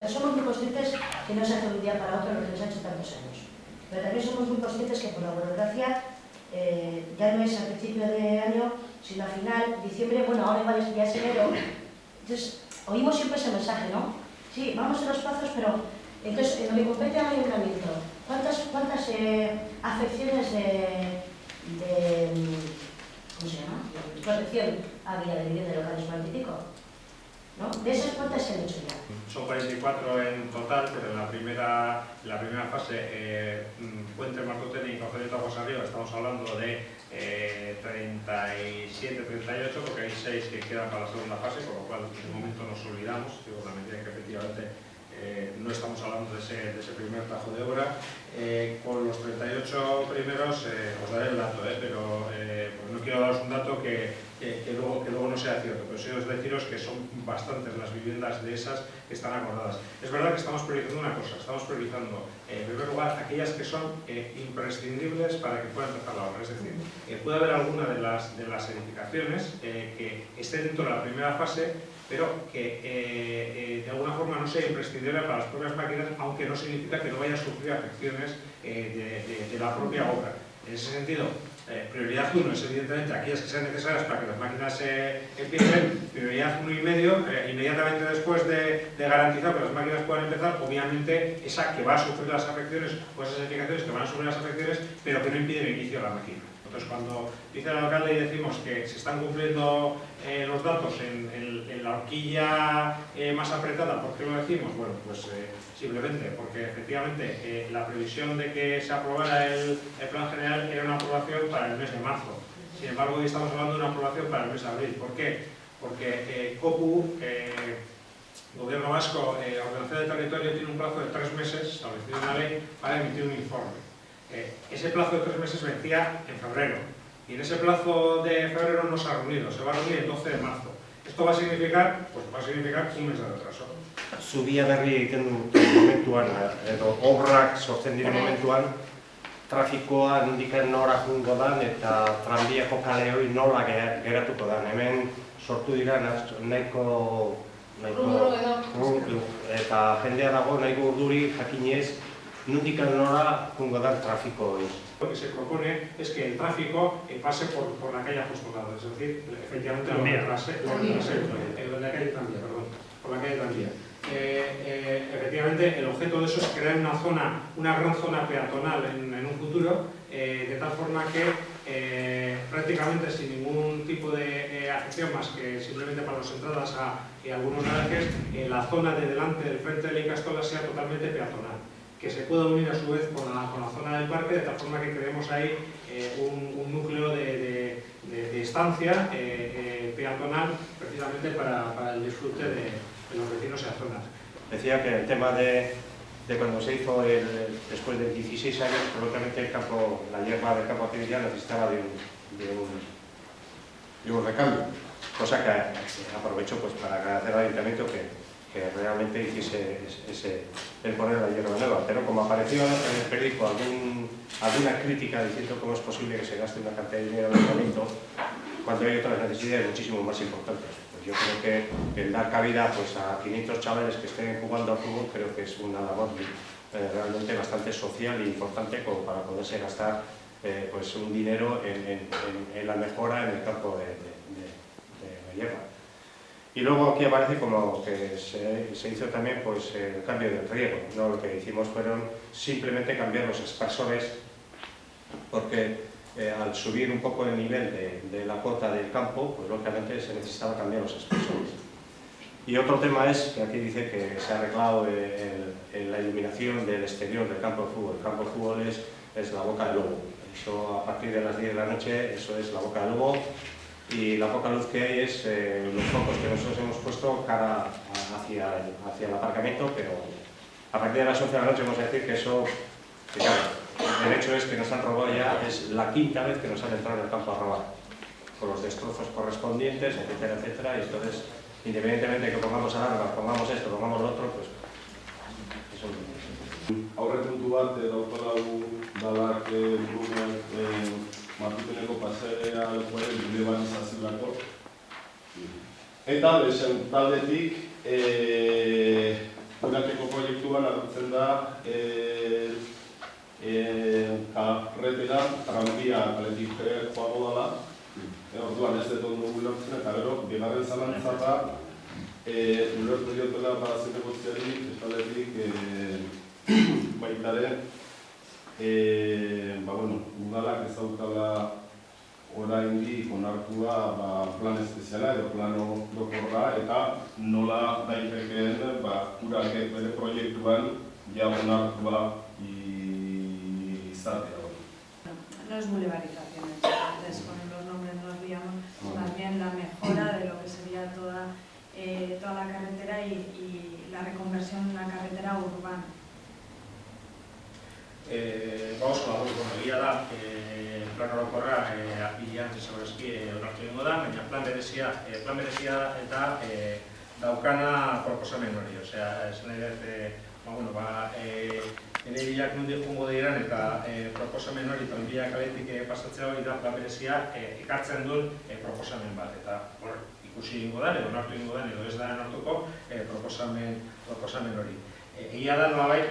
somos muy conscientes que no se hace de un día para otro lo que nos ha hecho tantos años. Pero también somos muy conscientes que por la burocracia ya no es al principio de año, sino al final, diciembre, bueno, ahora igual ya es enero. Entonces, oímos siempre ese mensaje, ¿no? Sí, vamos en los plazos, pero entonces, en lo que compete al ayuntamiento, ¿cuántas afecciones de ¿cómo se llama? De protección había de vivienda de locales 40 y pico? ¿No? De esas cuántas se han hecho ya. Son 44 en total, pero en la primera fase, Puente, Martutene y Concejo de Aguas Arriba, estamos hablando de 37, 38, porque hay 6 que quedan para la segunda fase, con lo cual de momento nos olvidamos, digo, la medida que efectivamente no estamos hablando de ese primer tajo de obra. Con los 38 primeros os daré el dato, pero pues no quiero daros un dato que luego no sea cierto, pero sí os deciros que son bastantes las viviendas de esas que están acordadas. Es verdad que estamos priorizando una cosa, estamos priorizando en primer lugar aquellas que son imprescindibles para que pueda empezar la obra, es decir, puede haber alguna de las edificaciones que esté dentro de la primera fase, pero que de alguna forma no sea imprescindible para las propias máquinas, aunque no significa que no vaya a sufrir afecciones de la propia obra. En ese sentido, prioridad 1 es evidentemente aquellas que sean necesarias para que las máquinas empiecen. Prioridad 1,5, inmediatamente después de garantizar que las máquinas puedan empezar, obviamente esa que va a sufrir las afecciones o esas edificaciones que van a sufrir las afecciones, pero que no impiden el inicio de la máquina. Entonces, cuando dice el alcalde y decimos que se están cumpliendo los datos en la horquilla más apretada, ¿por qué lo decimos? Bueno, pues simplemente porque efectivamente la previsión de que se aprobara el plan general era una aprobación para el mes de marzo. Sin embargo, hoy estamos hablando de una aprobación para el mes de abril. ¿Por qué? Porque COPU, Gobierno Vasco, Ordenación del Territorio, tiene un plazo de 3 meses establecido en la ley para emitir un informe. Ese plazo de 3 meses vencía en febrero y en ese plazo de febrero no se ha reunido, se va a reunir el 12 de marzo. Esto va a significar, pues va a significar un mes de retraso. Zubia berri egiten duten momentuan, edo obrak sortzen diren momentuan, trafikoa nondikan nora jungo dan eta tranbiako kale hori nola geratuko dan. Hemen sortu dira nahiko eta jendea dago nahiko urduri jakinez nondikan nora jungo dan trafiko hori. Lo que se propone es que el tráfico pase por la calle Apostolado, es decir, efectivamente por la calle Tranvía, perdón, por la calle Tranvía. Efectivamente, el objeto de eso es crear una gran zona peatonal en un futuro, de tal forma que prácticamente sin ningún tipo de afección más que simplemente para las entradas a algunos garajes, la zona de delante del frente de la Icastola sea totalmente peatonal, que se pueda unir a su vez con la zona del parque, de tal forma que creemos ahí un núcleo de estancia peatonal precisamente para el disfrute de los vecinos y las zonas. Decía que el tema de cuando se hizo después de 16 años, probablemente la hierba del campo artificial necesitaba de un recambio, cosa que aprovecho pues, para agradecer al ayuntamiento que realmente hiciese el poner la hierba nueva, pero como apareció en el periódico alguna crítica diciendo cómo es posible que se gaste una cantidad de dinero en el ayuntamiento cuando hay otras necesidades muchísimo más importantes. Pues yo creo que el dar cabida pues, a 500 chavales que estén jugando al fútbol creo que es una labor realmente bastante social e importante como para poderse gastar pues, un dinero en la mejora en el campo de la hierba. Y luego aquí aparece como que se hizo también pues, el cambio del riego, ¿no? Lo que hicimos fueron simplemente cambiar los aspersores porque al subir un poco el nivel de la cota del campo, pues lógicamente se necesitaba cambiar los aspersores. Y otro tema es que aquí dice que se ha arreglado la iluminación del exterior del campo de fútbol. El campo de fútbol es la Boca del Lobo. Eso a partir de las 10 de la noche, eso es la Boca del Lobo. Y la poca luz que hay es los focos que nosotros hemos puesto cara hacia el aparcamiento, pero a partir de las 11 de la noche vamos a decir que eso, que claro, el hecho es que nos han robado ya, es la 5ª vez que nos han entrado en el campo a robar, con los destrozos correspondientes, etcétera, etcétera, y entonces, independientemente de que pongamos alarmas, pongamos esto, pongamos lo otro, pues eso es aurrekontu bat daukagu dalak gunean Martuteneko pasarea lekuaren bide banizazioako. Eta besen taldetik Urateko proiektuan agertzen da karretera tranbia kaletik joango dela. Orduan ez dut ondo ulertzen eta gero, bigarren zalantza da ulertu diotela Baraziteko ziari, espaletik baitare udalak ez daukala oraindik onartua plan espeziala edo plan orokorra eta nola daitekeen urak bere proiektuan ja onartua izatea. No es boulevarización, entonces con los nombres nos liamos, más bien la mejora de lo que sería toda la carretera y la reconversión en una carretera urbana. Vamos con la voz, egia da, plan orokorra apilean segurazki onartu egingo da, baina plan berezia eta daukana proposamen hori, osea, esan nahi dut, ere hilak nondik joango diran eta proposamen hori tranbia kaletik pasatzea hori da plan berezia ekartzen duen proposamen bat, eta ikusi egingo da, edo onartu egingo da, edo ez da onartuko proposamen hori. Egia da nolabait,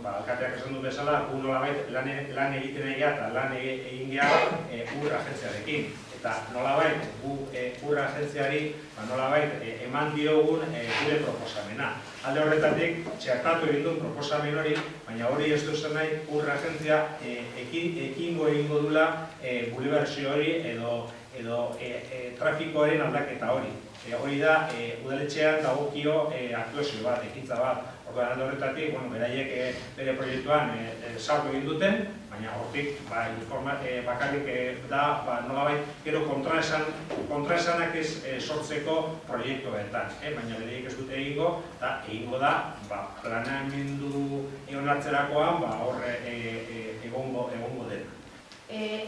alkateak esan du bezala, gu nolabait lan egiten egia eta lan egin geha ur agentziarekin. Eta nolabait, gu ur agentziari nolabait eman diogun gure proposamena. Alde horretatik, txertatu egin duen proposamen hori, baina hori ez duzen nahi ur agentzia ekingo dula bulebertsio hori edo trafikoaren aldaketa hori. Hori da, udaletxean dagokio aktuazio bat, ekintza bat. Orduan alde horretatik, beraiek bere proiektuan salto egin duten, baina hortik bakarrik da nolabait gero kontraesanak ez sortzeko proiektuetan. Baina beraiek ez dute egingo da planeamendu onartzerakoan horre egongo den.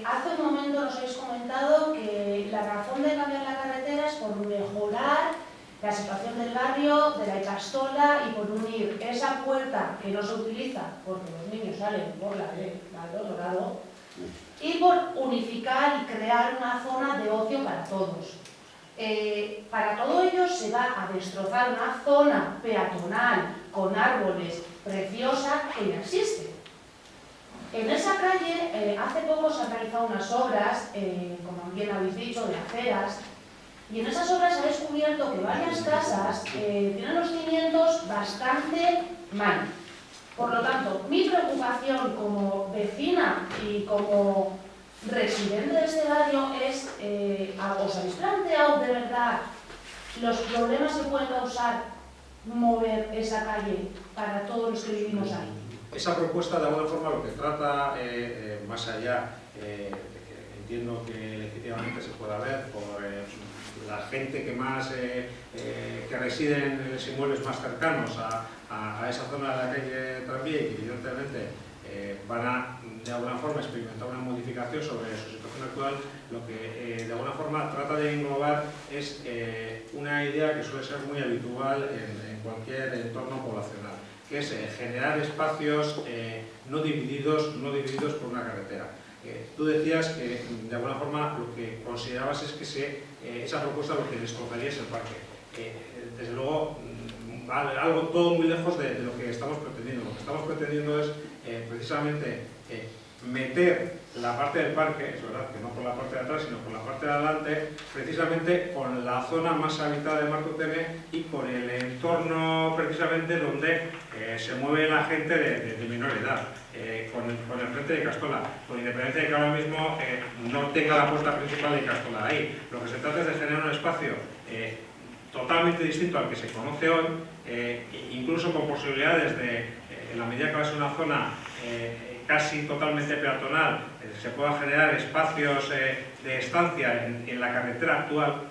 Hace un momento nos habéis comentado que la razón de cambiar la carretera es por mejorar la situación del barrio, de la Ikastola y por unir esa puerta que no se utiliza porque los niños salen por la al otro lado y por unificar y crear una zona de ocio para todos. Para todo ello se va a destrozar una zona peatonal con árboles preciosa que ya existe. En esa calle, hace poco se han realizado unas obras, como bien habéis dicho, de aceras, y en esas obras se ha descubierto que varias casas tienen los cimientos bastante mal. Por lo tanto, mi preocupación como vecina y como residente de este barrio es, ¿os habéis planteado de verdad los problemas que puede causar mover esa calle para todos los que vivimos ahí? Esa propuesta, de alguna forma, lo que trata, más allá de que entiendo que legítimamente se pueda ver por la gente que más que reside en los inmuebles más cercanos a esa zona de la calle Tranvía y que evidentemente van a, de alguna forma, experimentar una modificación sobre su situación actual, lo que de alguna forma trata de englobar es una idea que suele ser muy habitual en cualquier entorno poblacional, que es generar espacios no divididos por una carretera. Tú decías que de alguna forma lo que considerabas es que esa propuesta lo que destrozaría es el parque. Desde luego, algo todo muy lejos de lo que estamos pretendiendo. Lo que estamos pretendiendo es precisamente meter la parte del parque, es verdad que no por la parte de atrás, sino por la parte de adelante, precisamente con la zona más habitada de Martutene y con el entorno precisamente donde se mueve la gente de menor edad, con el frente de Ikastola, con independencia de que ahora mismo no tenga la puerta principal de Ikastola ahí. Lo que se trata es de generar un espacio totalmente distinto al que se conoce hoy, incluso con posibilidades de, en la medida que va a ser una zona casi totalmente peatonal, se puedan generar espacios de estancia en la carretera actual,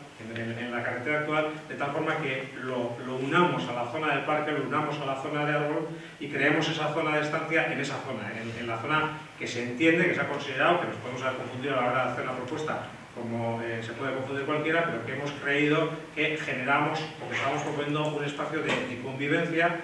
de tal forma que lo unamos a la zona del parque, lo unamos a la zona de árbol y creemos esa zona de estancia en esa zona, en la zona que se entiende, que se ha considerado, que nos podemos haber confundido a la hora de hacer la propuesta, como se puede confundir cualquiera, pero que hemos creído que generamos, o que estamos proponiendo un espacio de convivencia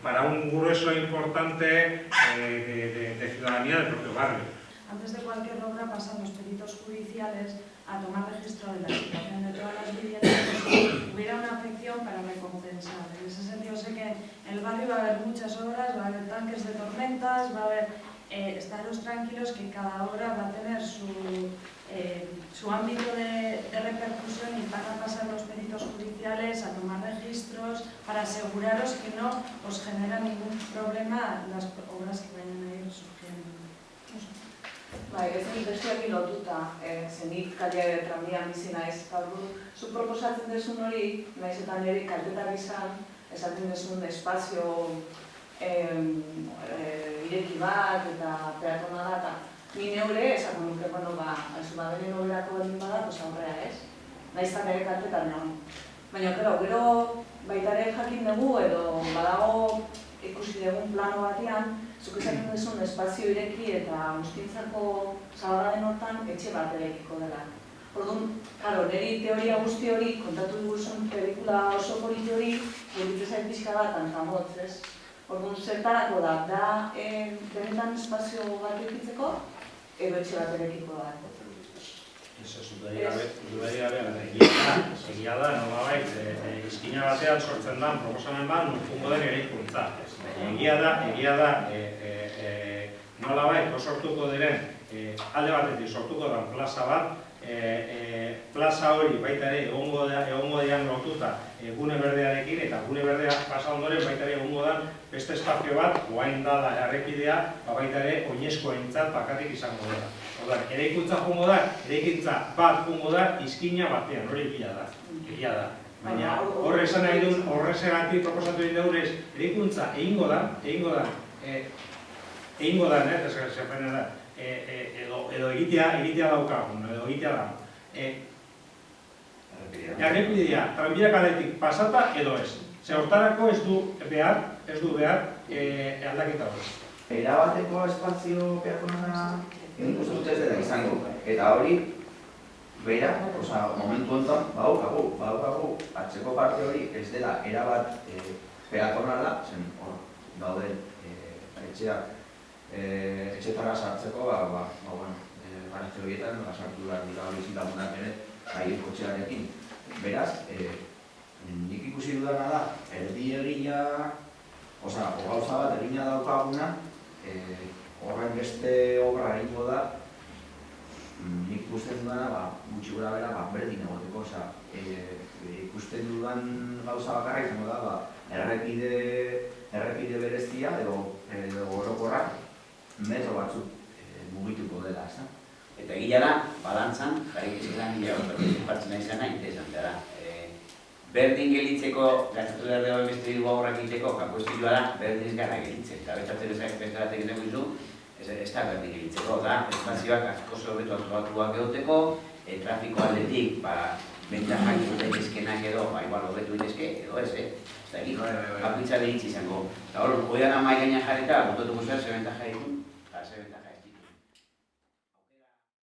para un grueso importante de ciudadanía del propio barrio. Antes de cualquier obra pasan los peritos judiciales a tomar registro de la situación de todas las viviendas, pues, hubiera una afección para recompensar. En ese sentido sé que en el barrio va a haber muchas obras, va a haber tanques de tormentas, va a haber, estaros tranquilos que cada obra va a tener su ámbito de repercusión y van a pasar los peritos judiciales a tomar registros para aseguraros que no os genera ningún problema las obras que vayan a ir surgiendo. Bai, ez nik besteakin lotuta, zenik kalia tranbian bizi naiz, eta zu proposatzen desun hori, naiz eta nire kaltetak izan, esaten desun espazio ireki bat eta peatona da, eta ni neure esaten nuke, bueno, beren oberako berdin bada, pues aurrea ez, naiz eta nire kaltetan nagoen. Baina, gero baitare jakin dugu edo badago ikusi dugun plano batean, zuk esaten duzun espazio ireki eta guztientzako zabalgaden hortan etxe bat erekiko dela. Orduan, niri teoria guzti hori, kontatu duguzun pelikula oso politi hori, guritzen zait pixka bat antamotz, ez? Orduan, zertarako da benetan espazio bat ekitzeko, edo etxe bat erekiko da. Egia da, nolabait, izkina batean sortzen da, proposamen bat, nunfungo den eraikuntza. Egia da, nolabait, sortuko diren, alde batetik sortuko den plaza bat, plaza hori baita ere egongo dian lotuta gune berdearekin, eta gune berdea pasa ondoren baita ere egongo da beste espazio bat, oain da errepidea, baita ere oinezkoentzat bakatik izango dela. Eraikuntza jungo da, eraikuntza bat jungo da izkina batean, hori egia da. Baina horre esan nahi duen, horrezegatik proposatu egin daurez, eraikuntza egingo da, edo egitea daukagun, edo egitea da. Errepidea, tranbia kaletik pasata edo ez. Ze hortarako ez du behar aldaketa hori. Erabateko espazio peatonala nik uste dut ez dela izango. Eta hori, bera, momentu honetan, badaukagu, atzeko parte hori ez dela erabat peatonala, zen hor dauden etxeak, etxetara sartzeko, garaje horietan, sartu behar dira hori zitamunak ere, haien kotxearekin. Beraz, nik ikusi dudana da, erdi egina, gauza bat egina daukaguna, horren beste obra egingo da, nik ikusten dudana, gutxi gora bera, berdin egoteko, ikusten dudan gauza bakarra izango da, errepide berezia edo orokorrak metro batzuk mugituko dela, ez da? Eta egia da, balantzan, jarrik izan gila partzen izana interesantea da. Berdin gelitzeko, gaztatu behar dago beste dugu aurrak egiteko, kanpo estilua da, berdin ez gara gelitzen. Eta bestatzen ezak beste bat egiteko izu, ez da berdin gelitzeko, da, espazioak asko zorbetu atuatuak egoteko, trafiko aldetik, bentajak egitezkenak edo, igual horretu egitezke, edo ez, ez da egin, bakoitza lehitz izango. Eta hor, hori gana mai gainan jarreta, bototuko zuen, ze bentaja egin,